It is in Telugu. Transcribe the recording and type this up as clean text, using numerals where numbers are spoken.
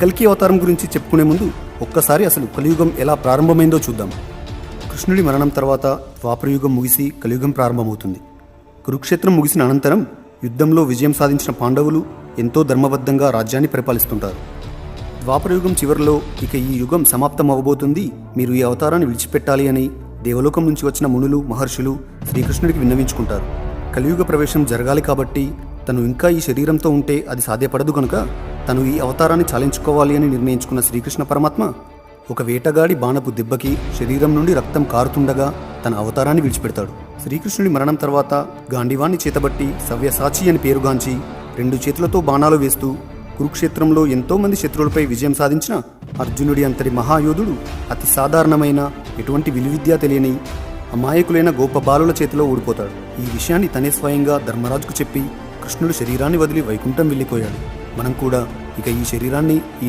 కల్కి అవతారం గురించి చెప్పుకునే ముందు ఒక్కసారి అసలు కలియుగం ఎలా ప్రారంభమైందో చూద్దాం. కృష్ణుడి మరణం తర్వాత ద్వాపరయుగం ముగిసి కలియుగం ప్రారంభమవుతుంది. కురుక్షేత్రం ముగిసిన అనంతరం యుద్ధంలో విజయం సాధించిన పాండవులు ఎంతో ధర్మబద్ధంగా రాజ్యాన్ని పరిపాలిస్తుంటారు. ద్వాపరయుగం చివరిలో ఇక ఈ యుగం సమాప్తం అవ్వబోతుంది, మీరు ఈ అవతారాన్ని విడిచిపెట్టాలి అని దేవలోకం నుంచి వచ్చిన మునులు మహర్షులు శ్రీకృష్ణుడికి విన్నవించుకుంటారు. కలియుగ ప్రవేశం జరగాలి కాబట్టి తను ఇంకా ఈ శరీరంతో ఉంటే అది సాధ్యపడదు కనుక తను ఈ అవతారాన్ని చాలించుకోవాలి అని నిర్ణయించుకున్న శ్రీకృష్ణ పరమాత్మ ఒక వేటగాడి బాణపు దెబ్బకి శరీరం నుండి రక్తం కారుతుండగా తన అవతారాన్ని విడిచిపెడతాడు. శ్రీకృష్ణుడి మరణం తర్వాత గాంధీవాన్ని చేతబట్టి సవ్యసాచి అని పేరుగాంచి 2 చేతులతో బాణాలు వేస్తూ కురుక్షేత్రంలో ఎంతోమంది శత్రువులపై విజయం సాధించిన అర్జునుడి అంతటి మహాయోధుడు అతి సాధారణమైన ఎటువంటి విలువిద్య తెలియని అమాయకులైన గోప బాలుల చేతిలో ఓడిపోతాడు. ఈ విషయాన్ని తనే స్వయంగా ధర్మరాజుకు చెప్పి కృష్ణుడు శరీరాన్ని వదిలి వైకుంఠం వెళ్ళిపోయాడు. మనం కూడా ఇక ఈ శరీరాన్ని ఈ